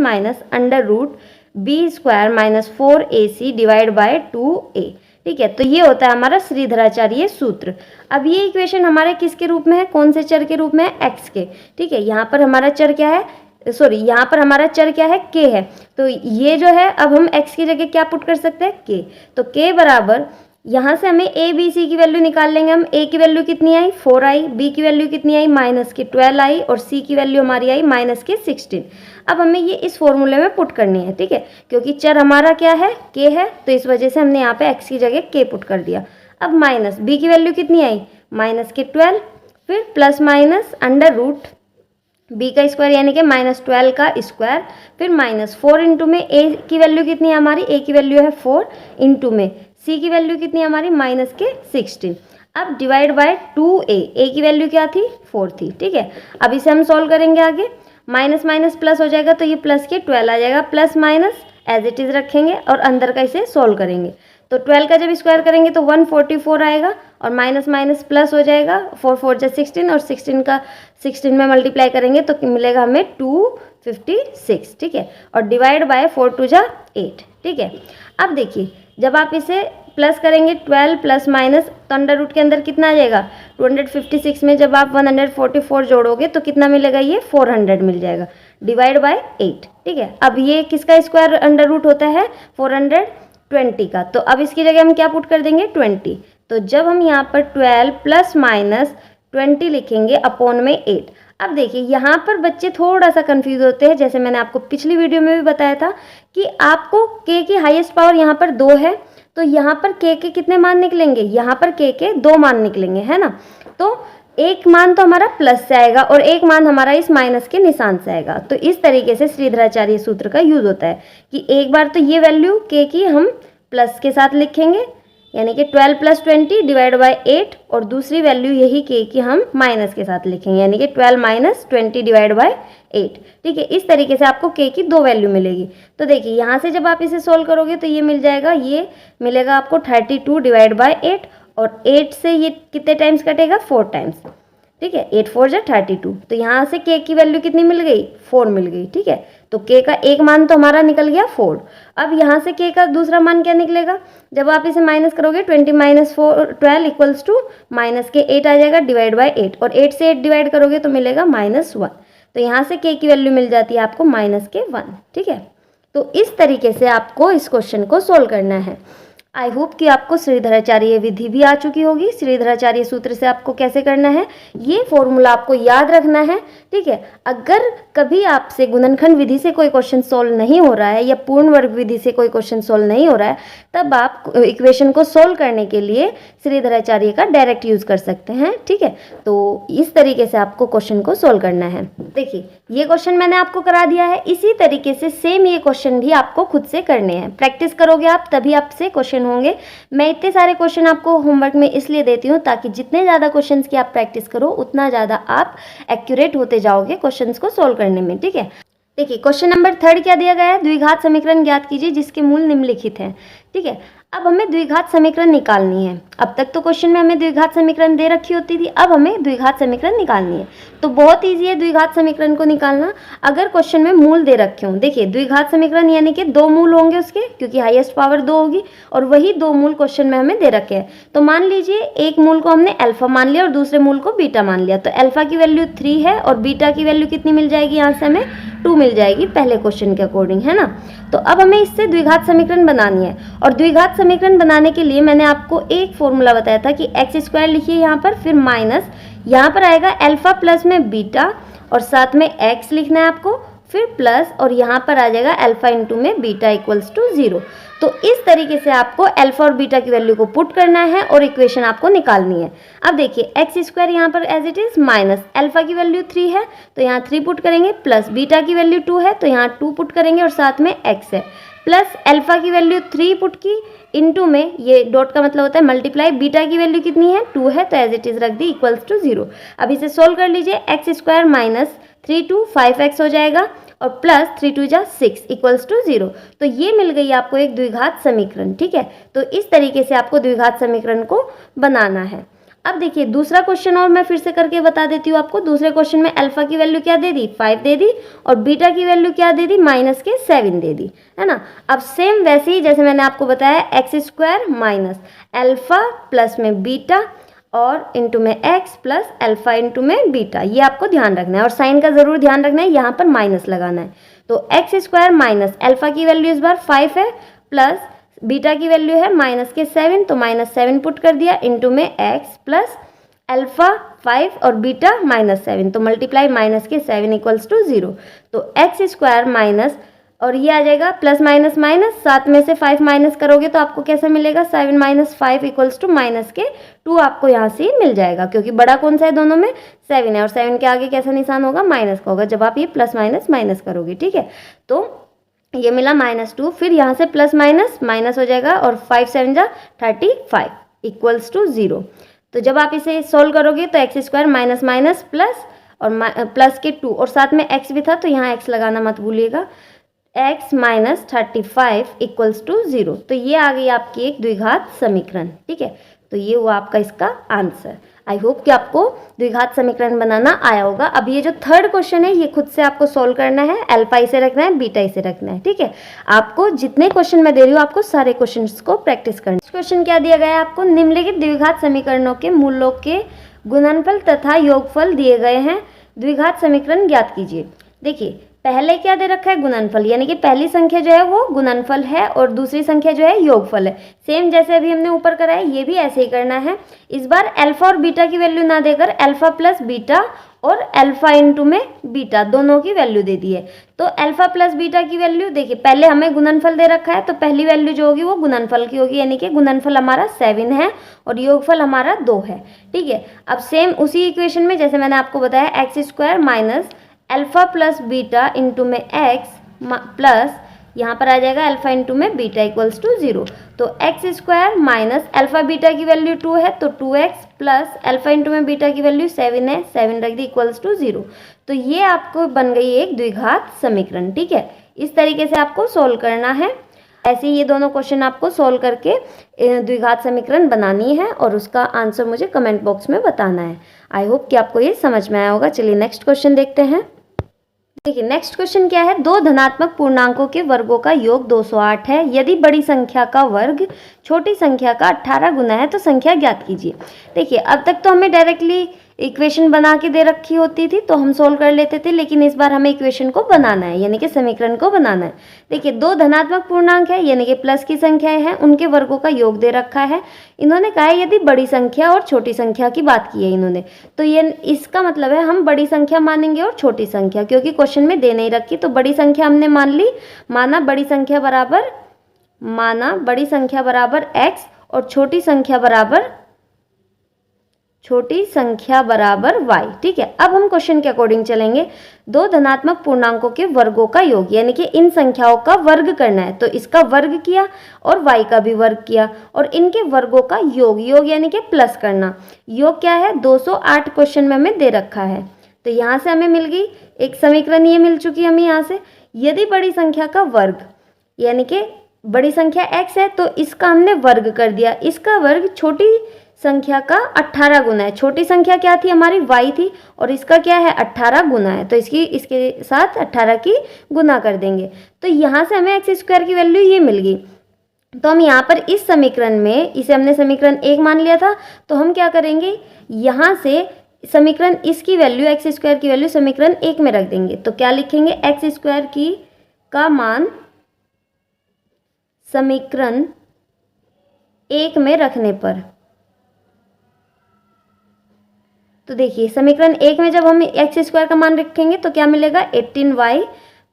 √b² - 4ac divide by 2a, ठीक है। तो ये होता है हमारा श्रीधराचार्य सूत्र। अब ये इक्वेशन हमारे किसके रूप में है, कौन से चर के रूप में है, x के, ठीक है। यहाँ पर हमारा चर क्या है, सॉरी यहाँ पर हमारा चर क्या है, k है। तो ये जो है, अब हम x की जगह क्या पुट कर सकते हैं, k। तो k बराबर, यहाँ से हमें a b c की वैल्यू निकाल लेंगे हम। a की वैल्यू कितनी आई, 4 आई, b की वैल्यू कितनी आई, -12 आई, और c की वैल्यू हमारी आई -16। अब हमें ये इस फॉर्मूले में पुट करनी है, ठीक है, क्योंकि चर हमारा क्या है, k है, तो इस वजह से हमने यहाँ पे x की जगह k पुट कर दिया। अब माइनस b की वैल्यू कितनी आई, -12, फिर प्लस माइनस √b का स्क्वायर यानी कि -12 का स्क्वायर, फिर -4 इंटू में a की वैल्यू कितनी है हमारी, a की वैल्यू है 4, इंटू में c की वैल्यू कितनी है हमारी -16। अब डिवाइड बाय 2a, a की वैल्यू क्या थी, 4 थी, ठीक है। अब इसे हम सॉल्व करेंगे आगे, माइनस माइनस प्लस हो जाएगा, तो ये प्लस के 12 आ जाएगा, plus minus as it is रखेंगे और अंदर का इसे सॉल्व करेंगे। तो 12 का जब स्क्वायर करेंगे तो 144 आएगा, और माइनस माइनस प्लस हो जाएगा, 4 4 जा 16, और 16 का 16 में मल्टीप्लाई करेंगे तो मिलेगा हमें 256, ठीक है। और डिवाइड बाय 4 2 जा 8, ठीक है। अब देखिए जब आप इसे प्लस करेंगे 12 प्लस माइनस, तो अंडर रूट के अंदर कितना आ जाएगा, 256 में जब आप 144 जोड़ोगे तो कितना मिलेगा, ये 400 मिल जाएगा, डिवाइड बाय 8, ठीक है। अब ये किसका स्क्वायर अंडर रूट होता है, 420 का। तो अब इसकी जगह हम क्या पुट कर देंगे, 20। तो जब हम यहाँ पर 12 प्लस माइनस 20 लिखेंगे अपॉन में 8। अब देखिए यहाँ पर बच्चे थोड़ा सा कंफ्यूज होते हैं, जैसे मैंने आपको पिछली वीडियो में भी बताया था कि आपको k की हाईएस्ट पावर यहाँ पर 2 है, तो यहाँ पर k के कितने मान निकलेंगे, यहाँ पर k के 2 मान निकलेंगे, है ना। तो एक मान तो हमारा प्लस से आएगा और एक मान हमारा इस माइनस के निशान से आएगा। तो इस तरीके से श्रीधराचार्य सूत्र का यूज होता है कि एक बार तो ये वैल्यू k की हम प्लस के साथ लिखेंगे, यानी कि 12 + 20 डिवाइड बाय 8, और दूसरी वैल्यू यही k की हम माइनस के साथ लिखेंगे, यानी कि 12 - 20 डिवाइड बाय 8, ठीक है। इस तरीके से आपको k की 2 वैल्यू मिलेगी। तो देखिए यहाँ से जब आप इसे सोल्व करोगे तो ये मिल जाएगा, ये मिलेगा आपको 32 डिवाइड बाय 8, और 8 से ये कितने टाइम्स कटेगा, 4 टाइम्स, ठीक है। 8 4 जा 32, तो यहाँ से k की वैल्यू कितनी मिल गई, 4 मिल गई, ठीक है। तो k का एक मान तो हमारा निकल गया 4। अब यहाँ से k का दूसरा मान क्या निकलेगा, जब आप इसे माइनस करोगे 20 - 12 इक्वल्स टू -8 आ जाएगा, डिवाइड बाय 8, और 8 से 8 डिवाइड करोगे तो मिलेगा -1। तो यहाँ से k की वैल्यू मिल जाती है आपको -1, ठीक है। तो इस तरीके से आपको इस क्वेश्चन को सोल्व करना है। आई होप कि आपको श्रीधराचार्य विधि भी आ चुकी होगी, श्रीधराचार्य सूत्र से आपको कैसे करना है ये फॉर्मूला आपको याद रखना है, ठीक है। अगर कभी आपसे गुणनखंड विधि से कोई क्वेश्चन सोल्व नहीं हो रहा है या पूर्ण वर्ग विधि से कोई क्वेश्चन सोल्व नहीं हो रहा है, तब आप इक्वेशन को सोल्व करने के लिए श्रीधराचार्य का डायरेक्ट यूज कर सकते हैं, ठीक है। तो इस तरीके से आपको क्वेश्चन को सोल्व करना है। देखिए ये क्वेश्चन मैंने आपको करा दिया है, इसी तरीके से सेम ये क्वेश्चन भी आपको खुद से करने हैं। प्रैक्टिस करोगे आप तभी आपसे क्वेश्चन होंगे। मैं इतने सारे क्वेश्चन आपको होमवर्क में इसलिए देती हूँ ताकि जितने ज़्यादा क्वेश्चंस की आप प्रैक्टिस करो उतना ज़्यादा आप एक्यूरेट होते जाओगे क्वेश्चंस को सोल्व करने में, ठीक है। देखिए क्वेश्चन नंबर 3 क्या दिया गया है, द्विघात समीकरण ज्ञात कीजिए जिसके मूल निम्नलिखित हैं, ठीक है। अब हमें द्विघात समीकरण निकालनी है। अब तक तो क्वेश्चन में हमें द्विघात समीकरण दे रखी होती थी, अब हमें द्विघात समीकरण निकालनी है। तो बहुत ईजी है द्विघात समीकरण को निकालना, अगर क्वेश्चन में मूल दे रखे हों। देखिए द्विघात समीकरण यानी कि 2 मूल होंगे उसके, क्योंकि हाईएस्ट पावर 2 होगी, और वही 2 मूल क्वेश्चन में हमें दे रखे हैं। तो मान लीजिए एक मूल को हमने अल्फा मान लिया और दूसरे मूल को बीटा मान लिया, तो अल्फा की वैल्यू 3 है और बीटा की वैल्यू कितनी मिल जाएगी, यहाँ से हमें 2 मिल जाएगी पहले क्वेश्चन के अकॉर्डिंग, है ना। तो अब हमें इससे द्विघात समीकरण बनानी है, और द्विघात समीकरण बनाने के लिए मैंने आपको एक फॉर्मूला बताया था कि x² लिखिए यहाँ पर, फिर माइनस यहाँ पर आएगा अल्फा प्लस में बीटा और साथ में x लिखना है आपको, फिर प्लस और यहाँ पर आ जाएगा अल्फा इंटू में बीटा इक्वल्स टू 0। तो इस तरीके से आपको अल्फा और बीटा की वैल्यू को पुट करना है और इक्वेशन आपको निकालनी है। अब देखिए x² यहाँ पर as it is minus alpha की वैल्यू 3 है तो यहाँ 3 पुट करेंगे, प्लस बीटा की वैल्यू 2 है तो यहाँ 2 पुट करेंगे और साथ में x है, प्लस अल्फा की वैल्यू 3 पुट की, इनटू में ये डॉट का मतलब होता है मल्टीप्लाई, बीटा की वैल्यू कितनी है 2 है तो एज इट इज रख दी इक्वल्स टू 0। अब इसे सोल्व कर लीजिए, x² माइनस 3 2 5x हो जाएगा और प्लस 3 2 जा 6 इक्वल्स टू 0। तो ये मिल गई आपको एक द्विघात समीकरण, ठीक है। तो इस तरीके से आपको द्विघात समीकरण को बनाना है। अब देखिए दूसरा क्वेश्चन और मैं फिर से करके बता देती हूँ आपको। दूसरे क्वेश्चन में अल्फा की वैल्यू क्या दे दी 5 दे दी और बीटा की वैल्यू क्या दे दी माइनस के 7 दे दी, है ना। अब सेम वैसे ही जैसे मैंने आपको बताया x² माइनस अल्फा प्लस में बीटा और इंटू में x प्लस अल्फा इंटू में बीटा, ये आपको ध्यान रखना है और साइन का जरूर ध्यान रखना है, यहाँ पर माइनस लगाना है। तो x² माइनस अल्फा की वैल्यू इस बार 5 है, प्लस बीटा की वैल्यू है माइनस के 7 तो माइनस 7 पुट कर दिया, इंटू में x प्लस अल्फा 5 और बीटा माइनस 7 तो मल्टीप्लाई माइनस के 7 इक्वल्स टू 0। तो x² माइनस और ये आ जाएगा प्लस माइनस माइनस, 7 में से 5 माइनस करोगे तो आपको कैसा मिलेगा 7 माइनस 5 इक्वल्स टू माइनस के 2 आपको यहाँ से मिल जाएगा, क्योंकि बड़ा कौन सा है दोनों में 7 है और 7 के आगे कैसा निशान होगा माइनस का होगा जब आप ये प्लस माइनस माइनस करोगे, ठीक है। तो ये मिला -2, फिर यहाँ से प्लस माइनस माइनस हो जाएगा और 5 7 जा 35 इक्वल्स टू 0। तो जब आप इसे सोल्व करोगे तो x² माइनस माइनस प्लस और प्लस के 2 और साथ में x भी था तो यहाँ x लगाना मत भूलिएगा, x माइनस 35 इक्वल्स टू 0। तो ये आ गई आपकी एक द्विघात समीकरण, ठीक है। तो ये हुआ आपका इसका आंसर। आई होप कि आपको द्विघात समीकरण बनाना आया होगा। अब ये जो थर्ड क्वेश्चन है ये खुद से आपको सोल्व करना है, अल्फा इसे रखना है बीटा इसे रखना है, ठीक है। आपको जितने क्वेश्चन मैं दे रही हूँ आपको सारे क्वेश्चंस को प्रैक्टिस करना है। क्वेश्चन क्या दिया गया है आपको, निम्नलिखित द्विघात समीकरणों के मूलों के गुणनफल तथा योगफल दिए गए हैं, द्विघात समीकरण ज्ञात कीजिए। देखिए पहले क्या दे रखा है गुणनफल, यानी कि पहली संख्या जो है वो गुणनफल है और दूसरी संख्या जो है योगफल है। सेम जैसे अभी हमने ऊपर करा है ये भी ऐसे ही करना है। इस बार अल्फा और बीटा की वैल्यू ना देकर अल्फा प्लस बीटा और अल्फा इंटू में बीटा दोनों की वैल्यू दे दी है। तो अल्फा प्लस बीटा की वैल्यू देखिए, पहले हमें गुणनफल दे रखा है तो पहली वैल्यू जो होगी वो गुणनफल की होगी, यानी कि गुणनफल हमारा 7 है और योगफल हमारा 2 है, ठीक है। अब सेम उसी इक्वेशन में जैसे मैंने आपको बताया x² minus alpha plus beta into में x प्लस यहाँ पर आ जाएगा अल्फा इंटू में बीटा इक्वल्स टू 0। तो x² माइनस अल्फा बीटा की वैल्यू 2 है तो 2x प्लस अल्फा इंटू में बीटा की वैल्यू 7 है, 7 रख दी इक्वल्स टू 0। तो ये आपको बन गई एक द्विघात समीकरण, ठीक है। इस तरीके से आपको सोल्व करना है। ऐसे ही ये दोनों क्वेश्चन आपको सोल्व करके द्विघात समीकरण बनानी है और उसका आंसर मुझे कमेंट बॉक्स में बताना है। आई होप कि आपको ये समझ में आया होगा। चलिए नेक्स्ट क्वेश्चन देखते हैं। देखिए नेक्स्ट क्वेश्चन क्या है, 2 धनात्मक पूर्णांकों के वर्गों का योग 208 है। यदि बड़ी संख्या का वर्ग छोटी संख्या का 18 गुना है तो संख्या ज्ञात कीजिए। देखिए अब तक तो हमें डायरेक्टली इक्वेशन बना के दे रखी होती थी तो हम सोल्व कर लेते थे, लेकिन इस बार हमें इक्वेशन को बनाना है, यानी कि समीकरण को बनाना है। देखिए 2 धनात्मक पूर्णांक है यानी कि प्लस की संख्याएं हैं, उनके वर्गों का योग दे रखा है। इन्होंने कहा है यदि बड़ी संख्या और छोटी संख्या की बात की है इन्होंने, तो ये इसका मतलब है हम बड़ी संख्या मानेंगे और छोटी संख्या, क्योंकि क्वेश्चन में दे नहीं रखी। तो बड़ी संख्या हमने मान ली, माना बड़ी संख्या बराबर x और छोटी संख्या बराबर y, ठीक है। अब हम क्वेश्चन के अकॉर्डिंग चलेंगे। 2 धनात्मक पूर्णांकों के वर्गों का योग, यानी कि इन संख्याओं का वर्ग करना है, तो इसका वर्ग किया और y का भी वर्ग किया और इनके वर्गों का योग यानी कि प्लस करना। योग क्या है 208 क्वेश्चन में हमें दे रखा है। तो यहाँ से हमें मिल गई एक समीकरण, ये मिल चुकी है हमें यहाँ से। यदि बड़ी संख्या का वर्ग यानी कि बड़ी संख्या x है तो इसका हमने वर्ग कर दिया, इसका वर्ग छोटी संख्या का 18 गुना है। छोटी संख्या क्या थी हमारी y थी और इसका क्या है 18 गुना है, तो इसके साथ 18 की गुना कर देंगे। तो यहाँ से हमें x स्क्वायर की वैल्यू ये मिल गई। तो हम यहाँ पर इस समीकरण में, इसे हमने समीकरण 1 मान लिया था, तो हम क्या करेंगे यहाँ से समीकरण इसकी वैल्यू x स्क्वायर की वैल्यू समीकरण 1 में रख देंगे। तो क्या लिखेंगे x स्क्वायर का मान समीकरण 1 में रखने पर, तो देखिए समीकरण 1 में जब हम x स्क्वायर का मान रखेंगे तो क्या मिलेगा 18y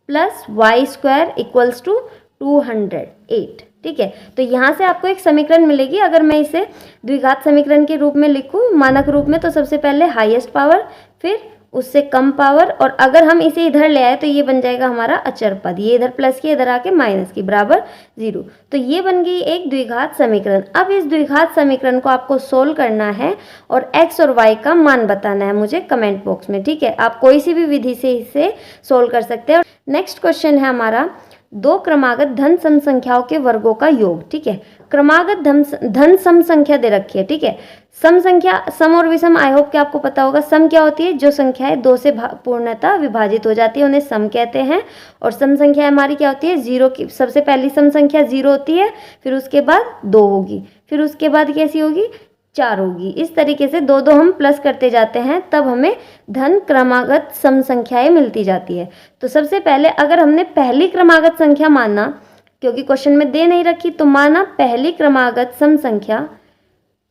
plus Y square equals to 208। ठीक है, तो यहाँ से आपको एक समीकरण मिलेगी। अगर मैं इसे द्विघात समीकरण के रूप में लिखूँ मानक रूप में, तो सबसे पहले हाईएस्ट पावर, फिर उससे कम पावर, और अगर हम इसे इधर ले आए तो ये बन जाएगा हमारा अचर पद, ये इधर प्लस की इधर आके माइनस की बराबर 0। तो ये बन गई एक द्विघात समीकरण। अब इस द्विघात समीकरण को आपको सोल्व करना है और x और y का मान बताना है मुझे कमेंट बॉक्स में। ठीक है, आप कोई सी भी विधि से इसे सोल्व कर सकते हैं। नेक्स्ट क्वेश्चन है हमारा दो क्रमागत धन सम संख्याओं के वर्गों का योग। ठीक है, क्रमागत धन सम संख्या दे रखी है। ठीक है, सम संख्या, सम और विषम आई होप कि आपको पता होगा। सम क्या होती है, जो संख्याएं 2 से पूर्णतः विभाजित हो जाती है उन्हें सम कहते हैं। और सम संख्या हमारी क्या होती है, 0 की सबसे पहली सम संख्या 0 होती है, फिर उसके बाद 2 होगी, फिर उसके बाद कैसी होगी 4 होगी। इस तरीके से 2 हम प्लस करते जाते हैं, तब हमें धन क्रमागत सम संख्याएं मिलती जाती है। तो सबसे पहले अगर हमने पहली क्रमागत संख्या माना, क्योंकि क्वेश्चन में दे नहीं रखी, तो माना पहली क्रमागत सम संख्या,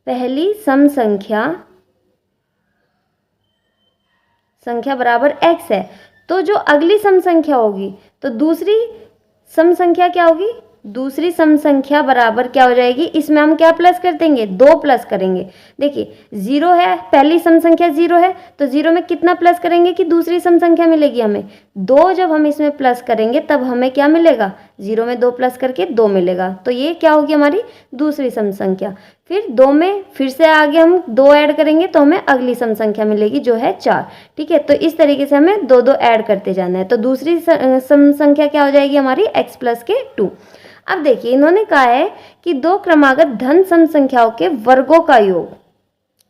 पहली सम संख्या बराबर x है, तो जो अगली सम संख्या होगी तो दूसरी सम संख्या क्या होगी, दूसरी सम संख्या बराबर क्या हो जाएगी, इसमें हम क्या प्लस कर देंगे 2 प्लस करेंगे। देखिए 0 है, पहली सम संख्या 0 है, तो 0 में कितना प्लस करेंगे कि दूसरी सम संख्या मिलेगी हमें 2। जब हम इसमें प्लस करेंगे तब हमें क्या मिलेगा, 0 में 2 प्लस करके 2 मिलेगा। तो ये क्या होगी हमारी दूसरी सम संख्या। फिर 2 में फिर से आगे हम 2 ऐड करेंगे तो हमें अगली सम संख्या मिलेगी जो है 4। ठीक है, तो इस तरीके से हमें 2 ऐड करते जाना है। तो दूसरी सम संख्या क्या हो जाएगी हमारी x प्लस के 2। अब देखिए इन्होंने कहा है कि दो क्रमागत धन सम संख्याओं के वर्गों का योग,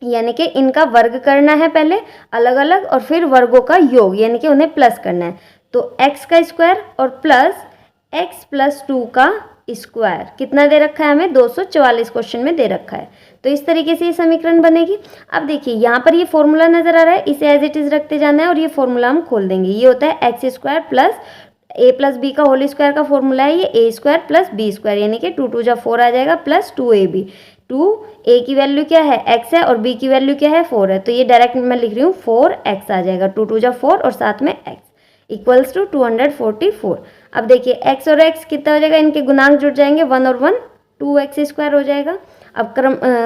यानी कि इनका वर्ग करना है पहले अलग अलग और फिर वर्गों का योग, यानी कि उन्हें प्लस करना है। तो x का स्क्वायर और प्लस x प्लस 2 का स्क्वायर कितना दे रखा है हमें 244 क्वेश्चन में दे रखा है। तो इस तरीके से ये समीकरण बनेगी। अब देखिए यहाँ पर ये फॉर्मूला नजर आ रहा है, इसे एज इट इज रखते जाना है और ये फॉर्मूला हम खोल देंगे। ये होता है X square plus a plus B का होल स्क्वायर का फॉर्मूला है ये a square plus B square, यानी कि 2 2 जा 4 आ जाएगा प्लस 2ab। 2a की वैल्यू क्या है x है और b की वैल्यू क्या है 4 है, तो ये डायरेक्ट मैं लिख रही हूँ 4x आ जाएगा। 2 2 जा 4 और साथ में x इक्वल्स टू 244। अब देखिए x और x कितना हो जाएगा, इनके गुणांक जुड़ जाएंगे 1 और 1 2x स्क्वायर हो जाएगा। अब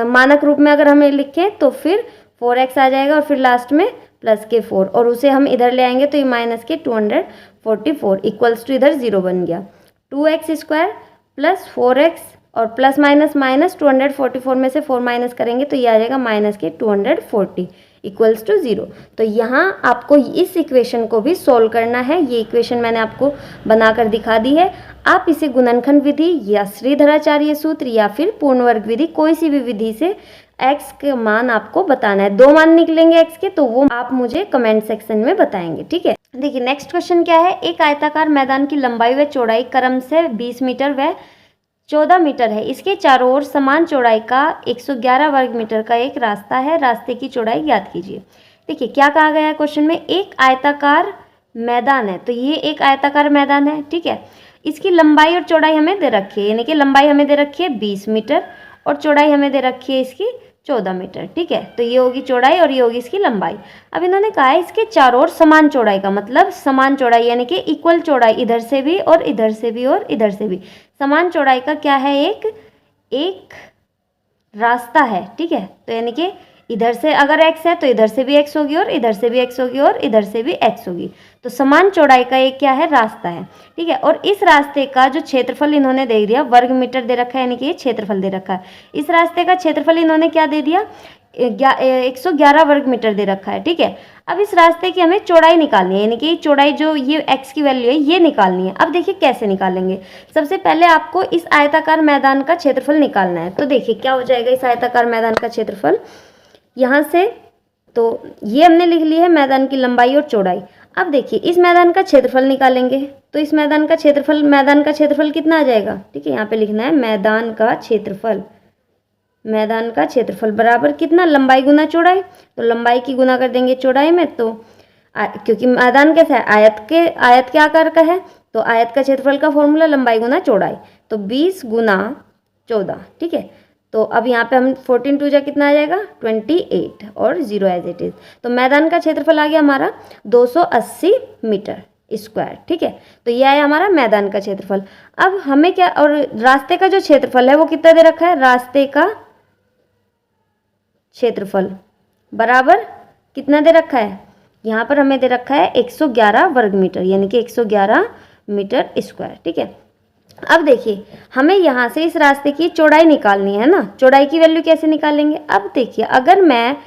मानक रूप में अगर हमें लिखें तो फिर 4x आ जाएगा और फिर लास्ट में प्लस के 4 और उसे हम इधर ले आएंगे तो ये माइनस के 244 इक्वल्स टू इधर 0 बन गया। 2x स्क्वायर प्लस 4x और प्लस माइनस माइनस 244 में से 4 माइनस करेंगे तो ये आ जाएगा माइनस के 240 इक्वल्स टू 0। तो यहाँ आपको इस इक्वेशन को भी सोल्व करना है। ये इक्वेशन मैंने आपको बनाकर दिखा दी है। आप इसे गुणनखंड विधि या श्रीधराचार्य सूत्र या फिर पूर्ण वर्ग विधि, कोई सी भी विधि से x के मान आपको बताना है। 2 मान निकलेंगे x के, तो वो आप मुझे कमेंट सेक्शन में बताएंगे। ठीक है, देखिए नेक्स्ट क्वेश्चन क्या है। एक आयताकार मैदान की लंबाई व चौड़ाई क्रम से 20 मीटर व 14 मीटर है। इसके चारों ओर समान चौड़ाई का 111 वर्ग मीटर का एक रास्ता है। रास्ते की चौड़ाई ज्ञात कीजिए। देखिए क्या कहा गया है क्वेश्चन में, एक आयताकार मैदान है, तो ये एक आयताकार मैदान है। ठीक है, इसकी लंबाई और चौड़ाई हमें दे रखी है, यानी कि लंबाई हमें दे रखी है 20 मीटर और चौड़ाई हमें दे रखी है इसकी 14 मीटर। ठीक है, तो ये होगी चौड़ाई और ये होगी इसकी लंबाई। अब इन्होंने कहा है इसके चारों ओर समान चौड़ाई का मतलब समान चौड़ाई, यानी कि इक्वल चौड़ाई, इधर से भी और इधर से भी और इधर से भी समान चौड़ाई का क्या है, एक रास्ता है। ठीक है, तो यानी कि इधर से अगर x है तो इधर से भी x होगी और इधर से भी x होगी और इधर से भी x होगी। तो समान चौड़ाई का एक क्या है, रास्ता है। ठीक है, और इस रास्ते का जो क्षेत्रफल इन्होंने दे दिया, वर्ग मीटर दे रखा है, यानी कि ये क्षेत्रफल दे रखा है। इस रास्ते का क्षेत्रफल इन्होंने क्या दे दिया, 111 वर्ग मीटर दे रखा है, ठीक है। अब इस रास्ते की हमें चौड़ाई निकालनी है, यानी कि चौड़ाई जो ये x की वैल्यू है ये निकालनी है। अब देखिए कैसे निकालेंगे। सबसे पहले आपको इस आयताकार मैदान का क्षेत्रफल निकालना है। तो देखिए क्या हो जाएगा इस आयताकार मैदान का क्षेत्रफल यहाँ से, तो ये हमने लिख ली है मैदान की लंबाई और चौड़ाई। अब देखिए इस मैदान का क्षेत्रफल निकालेंगे, तो इस मैदान का क्षेत्रफल कितना आ जाएगा, ठीक है। यहाँ पे लिखना है मैदान का क्षेत्रफल बराबर कितना, लंबाई गुना चौड़ाई। तो लंबाई की गुना कर देंगे चौड़ाई में, तो क्योंकि मैदान कैसा है, आयत के आकार का है, तो आयत का क्षेत्रफल का फॉर्मूला लंबाई गुना चौड़ाई, तो 20 गुना 14, ठीक है। तो अब यहाँ पे हम 14 2 जा कितना आ जाएगा 28 और 0 एज इट इज। तो मैदान का क्षेत्रफल आ गया हमारा 280 मीटर स्क्वायर, ठीक है। तो ये आया हमारा मैदान का क्षेत्रफल। अब हमें क्या, और रास्ते का जो क्षेत्रफल है वो कितना दे रखा है, रास्ते का क्षेत्रफल बराबर कितना दे रखा है, यहाँ पर हमें दे रखा है 111 वर्ग मीटर, यानी कि 111 मीटर स्क्वायर, ठीक है। अब देखिए हमें यहाँ से इस रास्ते की चौड़ाई निकालनी है ना, चौड़ाई की वैल्यू कैसे निकालेंगे। अब देखिए अगर मैं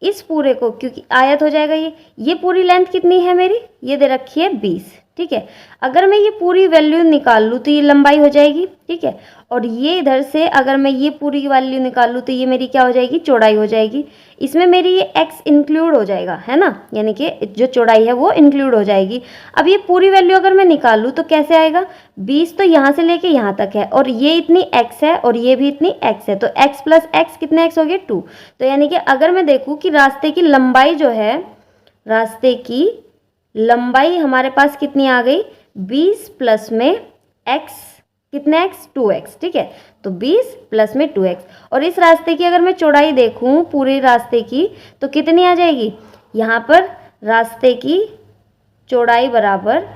इस पूरे को, क्योंकि आयत हो जाएगा ये पूरी लेंथ कितनी है मेरी, ये दे रखी है 20, ठीक है। अगर मैं ये पूरी वैल्यू निकाल लूँ तो ये लंबाई हो जाएगी, ठीक है। और ये इधर से अगर मैं ये पूरी वैल्यू निकाल लूँ तो ये मेरी क्या हो जाएगी, चौड़ाई हो जाएगी। इसमें मेरी ये x इंक्लूड हो जाएगा, है ना, यानी कि जो चौड़ाई है वो इंक्लूड हो जाएगी। अब ये पूरी वैल्यू अगर मैं निकाल लूँ तो कैसे आएगा, 20 तो यहाँ से लेके यहाँ तक है, और ये इतनी x है और ये भी इतनी x है, तो x प्लस x कितने x हो गए 2। तो यानी कि अगर मैं देखूँ कि रास्ते की लंबाई जो है, रास्ते की लंबाई हमारे पास कितनी आ गई, 20 प्लस में x, कितने x 2x, ठीक है। तो 20 प्लस में 2x, और इस रास्ते की अगर मैं चौड़ाई देखूं पूरे रास्ते की तो कितनी आ जाएगी, यहाँ पर रास्ते की चौड़ाई बराबर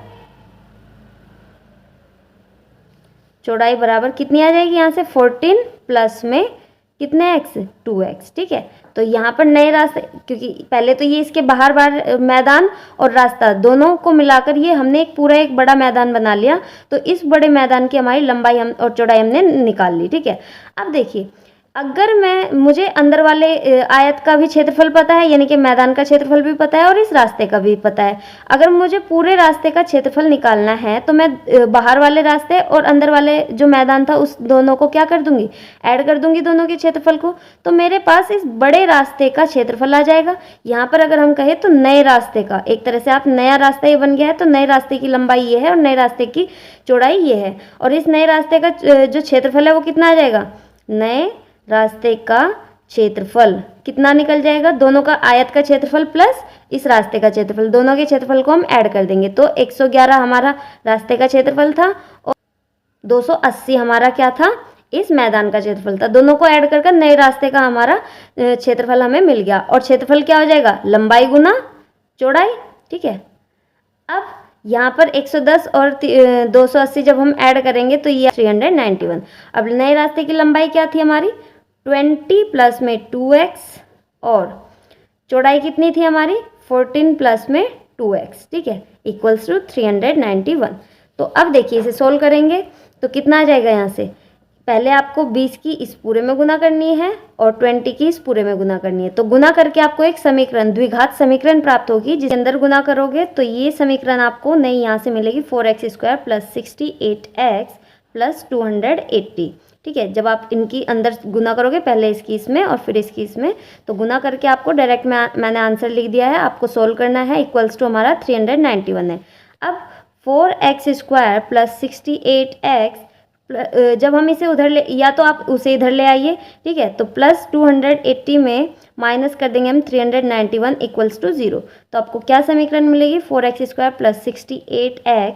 कितनी आ जाएगी, यहाँ से 14 प्लस में कितने x 2x, ठीक है। तो यहाँ पर नए रास्ते, क्योंकि पहले तो ये इसके बाहर मैदान और रास्ता दोनों को मिलाकर ये हमने एक बड़ा मैदान बना लिया, तो इस बड़े मैदान की हमारी लंबाई और चौड़ाई हमने निकाल ली, ठीक है। अब देखिए अगर मुझे अंदर वाले आयत का भी क्षेत्रफल पता है, यानी कि मैदान का क्षेत्रफल भी पता है और इस रास्ते का भी पता है। अगर मुझे पूरे रास्ते का क्षेत्रफल निकालना है तो मैं बाहर वाले रास्ते और अंदर वाले जो मैदान था उस दोनों को क्या कर दूंगी, ऐड कर दूंगी दोनों के क्षेत्रफल को। तो मेरे पास इस बड़े रास्ते का क्षेत्रफल आ जाएगा। यहाँ पर अगर हम कहें तो नए रास्ते का, एक तरह से आप नया रास्ता ये बन गया है, तो नए रास्ते की लंबाई ये है और नए रास्ते की चौड़ाई ये है, और इस नए रास्ते का जो क्षेत्रफल है वो कितना आ जाएगा, नए रास्ते का क्षेत्रफल कितना निकल जाएगा, दोनों का आयत का क्षेत्रफल प्लस इस रास्ते का क्षेत्रफल, दोनों के क्षेत्रफल को हम ऐड कर देंगे। तो 111 हमारा रास्ते का क्षेत्रफल था और 280 हमारा क्या था, इस मैदान का क्षेत्रफल था। दोनों को ऐड कर नए रास्ते का हमारा क्षेत्रफल हमें मिल गया, और क्षेत्रफल क्या हो जाएगा, लंबाई गुना चौड़ाई, ठीक है। अब यहाँ पर 110 और 280 जब हम ऐड करेंगे तो ये 391। अब नए रास्ते की लंबाई क्या थी हमारी, 20 प्लस में 2x, और चौड़ाई कितनी थी हमारी, 14 प्लस में 2x, ठीक है, इक्वल्स टू 391। तो अब देखिए इसे सोल्व करेंगे तो कितना आ जाएगा, यहाँ से पहले आपको 20 की इस पूरे में गुना करनी है और 20 की इस पूरे में गुना करनी है। तो गुना करके आपको एक समीकरण, द्विघात समीकरण प्राप्त होगी, जिसके अंदर गुना करोगे तो ये समीकरण आपको नई यहाँ से मिलेगी 4x square plus 68x plus 280, ठीक है। जब आप इनकी अंदर गुना करोगे, पहले इसकी इसमें और फिर इसकी इसमें, तो गुना करके आपको डायरेक्ट मैंने आंसर लिख दिया है, आपको सोल्व करना है, इक्वल्स टू हमारा 391 है। अब 4x स्क्वायर प्लस 68x, जब हम इसे उधर ले, या तो आप उसे इधर ले आइए, ठीक है, तो प्लस 280 में माइनस कर देंगे हम 391 इक्वल्स टू 0। तो आपको क्या समीकरण मिलेगी, 4x square plus 68x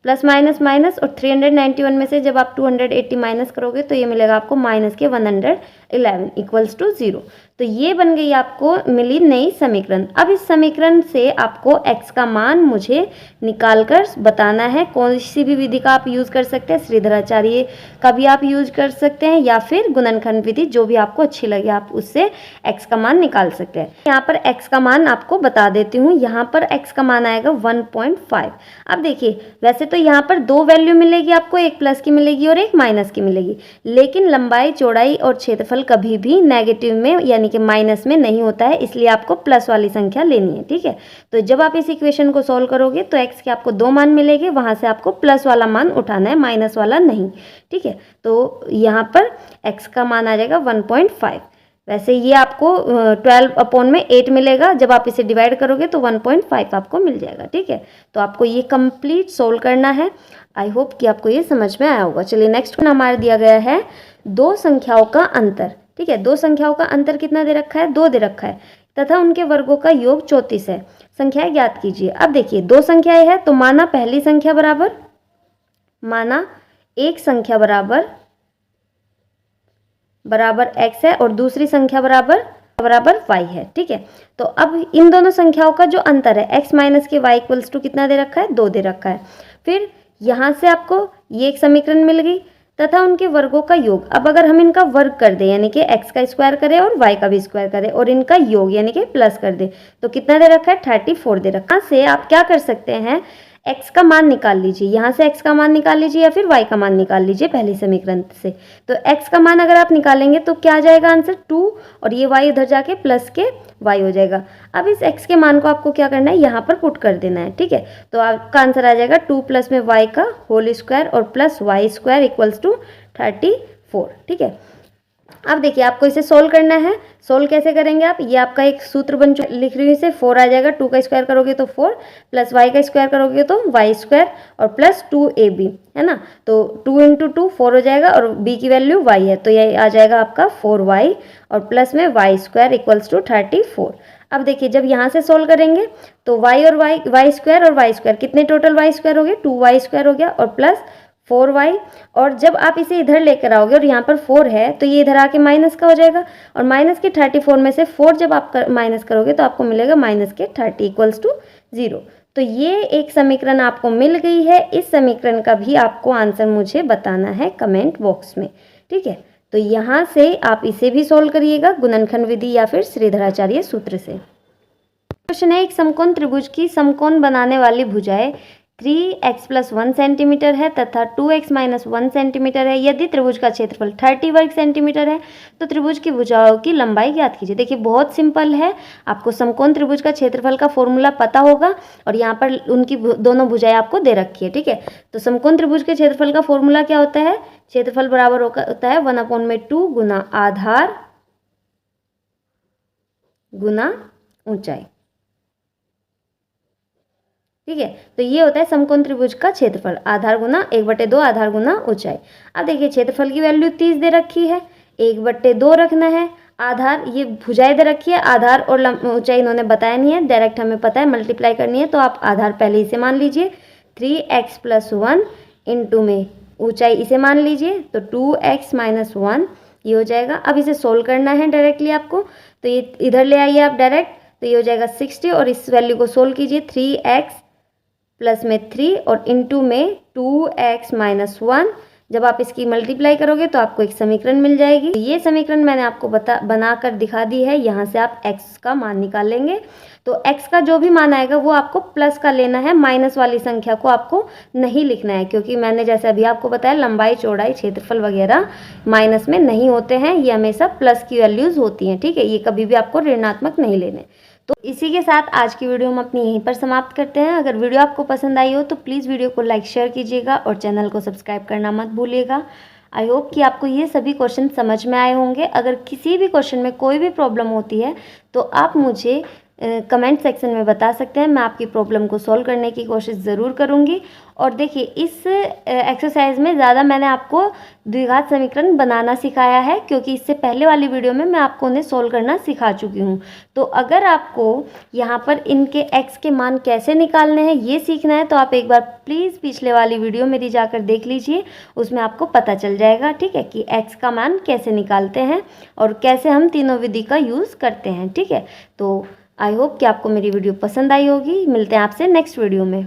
plus minus minus, और 391 में से जब आप 280 माइनस करोगे तो ये मिलेगा आपको माइनस के 111 इक्वल्स टू 0। तो ये बन गई आपको मिली नई समीकरण। अब इस समीकरण से आपको x का मान मुझे निकालकर बताना है। कौन सी भी विधि का आप यूज़ कर सकते हैं, श्रीधराचार्य का भी आप यूज कर सकते हैं, या फिर गुणनखंड विधि, जो भी आपको अच्छी लगे आप उससे x का मान निकाल सकते हैं। यहाँ पर x का मान आपको बता देती हूँ, यहाँ पर x का मान आएगा 1.5। अब देखिए वैसे तो यहाँ पर दो वैल्यू मिलेगी आपको, एक प्लस की मिलेगी और एक माइनस की मिलेगी, लेकिन लंबाई चौड़ाई और क्षेत्रफल कभी भी नेगेटिव में यानी यानी कि माइनस में नहीं होता है, इसलिए आपको प्लस वाली संख्या लेनी है। ठीक है, तो जब आप इस इक्वेशन को सॉल्व करोगे तो x के आपको 2 मान मिलेंगे, वहाँ से आपको प्लस वाला मान उठाना है, माइनस वाला नहीं। ठीक है, तो यहाँ पर x का मान आ जाएगा 1.5। वैसे ये आपको 12/8 मिलेगा, जब आप इसे डिवाइड करोगे तो 1.5 आपको मिल जाएगा। ठीक है, तो आपको ये कंप्लीट सोल्व करना है। आई होप कि आपको ये समझ में आया होगा। चलिए नेक्स्ट वन हमारा दिया गया है दो संख्याओं का अंतर। ठीक है, दो संख्याओं का अंतर कितना दे रखा है, 2 दे रखा है तथा उनके वर्गों का योग 34 है। संख्याएं ज्ञात कीजिए। अब देखिए दो संख्याएं हैं, तो माना पहली संख्या बराबर, माना एक संख्या बराबर x है और दूसरी संख्या बराबर y है। ठीक है, तो अब इन दोनों संख्याओं का जो अंतर है x माइनस के y इक्वल्स टू कितना दे रखा है, 2 दे रखा है। फिर यहाँ से आपको ये एक समीकरण मिल गई तथा उनके वर्गों का योग। अब अगर हम इनका वर्ग कर दें यानी कि x का स्क्वायर करें और y का भी स्क्वायर करें और इनका योग यानी कि प्लस कर दें तो कितना दे रखा है, 34 दे रखा है। से आप क्या कर सकते हैं, x का मान निकाल लीजिए, यहाँ से x का मान निकाल लीजिए या फिर y का मान निकाल लीजिए पहली समीकरण से। तो x का मान अगर आप निकालेंगे तो क्या आ जाएगा आंसर 2 और ये y उधर जाके प्लस के y हो जाएगा। अब इस x के मान को आपको क्या करना है, यहाँ पर पुट कर देना है। ठीक है, तो आपका आंसर आ जाएगा 2 प्लस में y का होल स्क्वायर और plus y square equals to 34। ठीक है, अब देखिए आपको इसे सोल्व करना है। सोल्व कैसे करेंगे आप, ये आपका एक सूत्र बन चुका, लिख रही हूँ इसे, 4 आ जाएगा। 2 का स्क्वायर करोगे तो 4 प्लस y का स्क्वायर करोगे तो y स्क्वायर और प्लस 2ab है ना, तो 2 इंटू 2 4 हो जाएगा और b की वैल्यू y है, तो ये आ जाएगा आपका 4y और प्लस में y स्क्वायर इक्वल्स टू 34। अब देखिए जब यहाँ से सोल्व करेंगे तो y और y स्क्वायर और y स्क्वायर, कितने टोटल y स्क्वायर हो गए, 2y स्क्वायर हो गया और प्लस 4y, और जब आप इसे इधर लेकर आओगे और यहाँ पर 4 है तो ये इधर आके माइनस का हो जाएगा और माइनस के 34 में से 4 जब आप माइनस करोगे तो आपको मिलेगा माइनस के 30 इक्वल्स टू 0। तो ये एक समीकरण आपको मिल गई है। इस समीकरण का भी आपको आंसर मुझे बताना है कमेंट बॉक्स में। ठीक है, तो यहाँ से आप इसे भी सोल्व करिएगा गुणनखंड विधि या फिर श्रीधराचार्य सूत्र से। क्वेश्चन है, एक समकोण त्रिभुज की समकोण बनाने वाली भुजाएं 3x + 1 सेंटीमीटर है तथा 2x - 1 सेंटीमीटर है। यदि त्रिभुज का क्षेत्रफल 30 वर्ग सेंटीमीटर है तो त्रिभुज की भुजाओं की लंबाई ज्ञात कीजिए। देखिए बहुत सिंपल है, आपको समकोण त्रिभुज का क्षेत्रफल का फॉर्मूला पता होगा और यहाँ पर उनकी दोनों भुजाएं आपको दे रखी है। ठीक है, तो समकोण त्रिभुज के क्षेत्रफल का फॉर्मूला क्या होता है, क्षेत्रफल बराबर होता है 1/2 गुना आधार गुना ऊंचाई। ठीक है, तो ये होता है समकोण त्रिभुज का क्षेत्रफल, आधार गुना 1/2 आधार गुना ऊंचाई। अब देखिए क्षेत्रफल की वैल्यू 30 दे रखी है, 1/2 रखना है, आधार ये भुजाएं दे रखी है, आधार और ऊंचाई इन्होंने बताया नहीं है, डायरेक्ट हमें पता है मल्टीप्लाई करनी है, तो आप आधार पहले इसे मान लीजिए 3x + 1 इंटू में ऊंचाई इसे मान लीजिए तो 2x - 1 ये हो जाएगा। अब इसे सोल्व करना है डायरेक्टली आपको, तो ये इधर ले आइए आप डायरेक्ट, तो ये हो जाएगा 60 और इस वैल्यू को सोल्व कीजिए 3x प्लस में 3 और इंटू में 2x - 1। जब आप इसकी मल्टीप्लाई करोगे तो आपको एक समीकरण मिल जाएगी। ये समीकरण मैंने आपको बनाकर दिखा दी है। यहाँ से आप x का मान निकालेंगे तो x का जो भी मान आएगा वो आपको प्लस का लेना है, माइनस वाली संख्या को आपको नहीं लिखना है, क्योंकि मैंने जैसे अभी आपको बताया लंबाई चौड़ाई क्षेत्रफल वगैरह माइनस में नहीं होते हैं, ये हमेशा प्लस की वैल्यूज़ होती हैं। ठीक है, ये कभी भी आपको ऋणात्मक नहीं लेने। तो इसी के साथ आज की वीडियो हम अपनी यहीं पर समाप्त करते हैं। अगर वीडियो आपको पसंद आई हो तो प्लीज़ वीडियो को लाइक शेयर कीजिएगा और चैनल को सब्सक्राइब करना मत भूलिएगा। आई होप कि आपको ये सभी क्वेश्चन समझ में आए होंगे। अगर किसी भी क्वेश्चन में कोई भी प्रॉब्लम होती है तो आप मुझे कमेंट सेक्शन में बता सकते हैं, मैं आपकी प्रॉब्लम को सॉल्व करने की कोशिश ज़रूर करूँगी। और देखिए इस एक्सरसाइज में ज़्यादा मैंने आपको द्विघात समीकरण बनाना सिखाया है, क्योंकि इससे पहले वाली वीडियो में मैं आपको उन्हें सोल्व करना सिखा चुकी हूँ। तो अगर आपको यहाँ पर इनके x के मान कैसे निकालने हैं ये सीखना है तो आप एक बार प्लीज़ पिछले वाली वीडियो मेरी जाकर देख लीजिए, उसमें आपको पता चल जाएगा। ठीक है, कि x का मान कैसे निकालते हैं और कैसे हम तीनों विधि का यूज़ करते हैं। ठीक है, तो आई होप कि आपको मेरी वीडियो पसंद आई होगी। मिलते हैं आपसे नेक्स्ट वीडियो में।